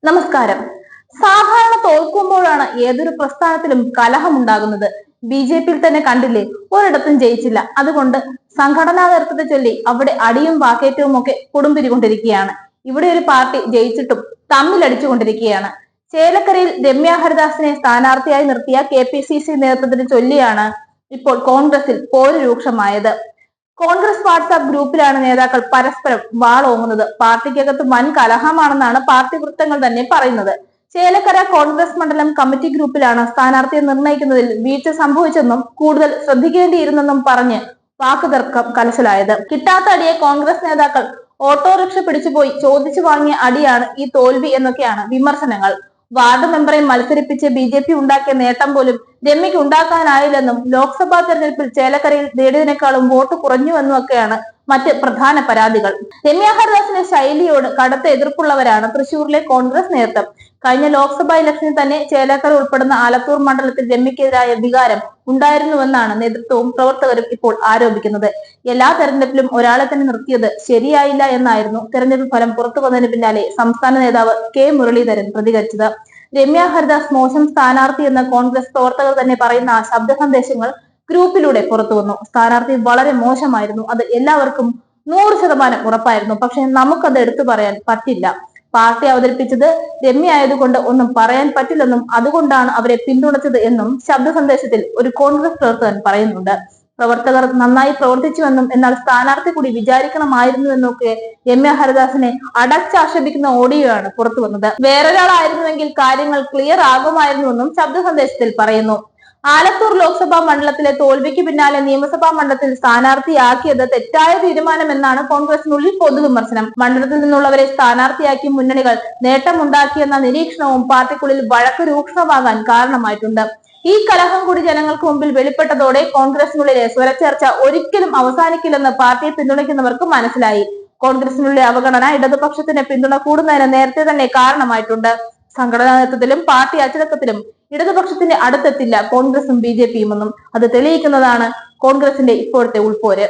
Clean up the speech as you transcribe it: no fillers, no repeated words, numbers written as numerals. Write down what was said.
നമസ്കാരം. സാധാരണ തോൽക്കുമ്പോഴാണ് ഏതൊരു പ്രസ്ഥാനത്തിലും കലഹമുണ്ടാകുന്നത്. ബി.ജെ.പിയിൽ തന്നെ കണ്ടില്ലേ, ഒരിടത്തും ജയിച്ചില്ല. അതുകൊണ്ട് സംഘടനാ നേതൃത്വത്തെ ചൊല്ലി അവിടെ അടിയും വാക്കേറ്റവും ഒക്കെ കൊടുമ്പിരികൊണ്ടിരിക്കുകയാണ്. ഇവിടെ ഒരു പാർട്ടി ജയിച്ചിട്ടും തമ്മിലടിച്ചുകൊണ്ടിരിക്കുകയാണ്. ചേലക്കരയിൽ രമ്യ ഹരിദാസിനെ സ്ഥാനാർത്ഥിയായി നിർത്തിയ KPCC നേതൃത്വത്തെ ചൊല്ലിയാണ് ഇപ്പോൾ കോൺഗ്രസിൽ പോര് രൂക്ഷമായത്. കോൺഗ്രസ് വാട്സാപ്പ് ഗ്രൂപ്പിലാണ് നേതാക്കൾ പരസ്പരം വാളോങ്ങുന്നത്. പാർട്ടിക്കകത്ത് വൻ കലഹമാണെന്നാണ് പാർട്ടി വൃത്തങ്ങൾ തന്നെ പറയുന്നത്. ചേലക്കര കോൺഗ്രസ് മണ്ഡലം കമ്മിറ്റി ഗ്രൂപ്പിലാണ് സ്ഥാനാർത്ഥിയെ നിർണയിക്കുന്നതിൽ വീഴ്ച സംഭവിച്ചെന്നും കൂടുതൽ ശ്രദ്ധിക്കേണ്ടിയിരുന്നെന്നും പറഞ്ഞ് വാക്കുതർക്കം കലശലായത്. കിട്ടാത്ത അടിയെ കോൺഗ്രസ് നേതാക്കൾ ഓട്ടോറിക്ഷ പിടിച്ചുപോയി ചോദിച്ചു വാങ്ങിയ അടിയാണ് ഈ തോൽവി എന്നൊക്കെയാണ് വിമർശനങ്ങൾ. വാർഡ് മെമ്പറെ മത്സരിപ്പിച്ച് BJP ഉണ്ടാക്കിയ നേട്ടം പോലും രമ്യയ്ക്ക് ഉണ്ടാക്കാനായില്ലെന്നും ലോക്സഭാ തെരഞ്ഞെടുപ്പിൽ ചേലക്കരയിൽ നേടിയതിനേക്കാളും വോട്ട് കുറഞ്ഞുവെന്നുമൊക്കെയാണ് മറ്റ് പ്രധാന പരാതികൾ. രമ്യ ഹരിദാസിന്റെ ശൈലിയോട് കടുത്ത എതിർപ്പുള്ളവരാണ് തൃശൂരിലെ കോൺഗ്രസ് നേതൃത്വം. കഴിഞ്ഞ ലോക്സഭാ ഇലക്ഷനിൽ തന്നെ ചേലക്കര ഉൾപ്പെടുന്ന ആലത്തൂർ മണ്ഡലത്തിൽ രമ്യക്കെതിരായ വികാരം ഉണ്ടായിരുന്നുവെന്നാണ് നേതൃത്വവും പ്രവർത്തകരും ഇപ്പോൾ ആരോപിക്കുന്നത്. എല്ലാ തെരഞ്ഞെടുപ്പിലും ഒരാളെ തന്നെ നിർത്തിയത് ശരിയായില്ല എന്നായിരുന്നു തെരഞ്ഞെടുപ്പ് ഫലം പുറത്തു വന്നതിന് പിന്നാലെ സംസ്ഥാന നേതാവ് K മുരളീധരൻ പ്രതികരിച്ചത്. രമ്യ ഹരിദാസ് മോശം സ്ഥാനാർത്ഥി എന്ന് കോൺഗ്രസ് പ്രവർത്തകർ തന്നെ പറയുന്ന ശബ്ദ സന്ദേശങ്ങൾ ഗ്രൂപ്പിലൂടെ പുറത്തു വന്നു. സ്ഥാനാർത്ഥി വളരെ മോശമായിരുന്നു, അത് എല്ലാവർക്കും 100% ഉറപ്പായിരുന്നു. പക്ഷെ നമുക്കത് എടുത്തു പറയാൻ പറ്റില്ല. പാർട്ടി അവതരിപ്പിച്ചത് രമ്യ ആയതുകൊണ്ട് ഒന്നും പറയാൻ പറ്റില്ലെന്നും അതുകൊണ്ടാണ് അവരെ പിന്തുണച്ചത് എന്നും ശബ്ദ സന്ദേശത്തിൽ ഒരു കോൺഗ്രസ് പ്രവർത്തകൻ പറയുന്നുണ്ട്. പ്രവർത്തകർ നന്നായി പ്രവർത്തിച്ചുവെന്നും എന്നാൽ സ്ഥാനാർത്ഥി കൂടി വിചാരിക്കണമായിരുന്നുവെന്നൊക്കെ രമ്യ ഹരിദാസിനെ അടച്ചാക്ഷേപിക്കുന്ന ഓഡിയോയാണ് പുറത്തു വന്നത്. വേറൊരാളായിരുന്നുവെങ്കിൽ കാര്യങ്ങൾ ക്ലിയർ ആകുമായിരുന്നുവെന്നും ശബ്ദ സന്ദേശത്തിൽ പറയുന്നു. ആലത്തൂർ ലോക്സഭാ മണ്ഡലത്തിലെ തോൽവിക്ക് പിന്നാലെ നിയമസഭാ മണ്ഡലത്തിൽ സ്ഥാനാർത്ഥിയാക്കിയത് തെറ്റായ തീരുമാനമെന്നാണ് കോൺഗ്രസിനുള്ളിൽ പൊതുവിമർശനം. മണ്ഡലത്തിൽ നിന്നുള്ളവരെ സ്ഥാനാർത്ഥിയാക്കി മുന്നണികൾ നേട്ടമുണ്ടാക്കിയെന്ന നിരീക്ഷണവും പാർട്ടിക്കുള്ളിൽ വഴക്ക് രൂക്ഷമാകാൻ കാരണമായിട്ടുണ്ട്. ഈ കലഹം കൂടി ജനങ്ങൾക്ക് മുമ്പിൽ വെളിപ്പെട്ടതോടെ കോൺഗ്രസിനുള്ളിലെ സ്വരച്ചേർച്ച ഒരിക്കലും അവസാനിക്കില്ലെന്ന് പാർട്ടിയെ പിന്തുണയ്ക്കുന്നവർക്ക് മനസ്സിലായി. കോൺഗ്രസിനുള്ളിലെ അവഗണന ഇടതുപക്ഷത്തിന് പിന്തുണ കൂടുന്നതിന് നേരത്തെ തന്നെ കാരണമായിട്ടുണ്ട്. സംഘടനാ നേതൃത്വത്തിലും പാർട്ടി അച്ചടക്കത്തിലും ഇടതുപക്ഷത്തിന്റെ അടുത്തെത്തില്ല കോൺഗ്രസും BJPയും എന്നും അത് തെളിയിക്കുന്നതാണ് കോൺഗ്രസിന്റെ ഇപ്പോഴത്തെ ഉൾപോര്.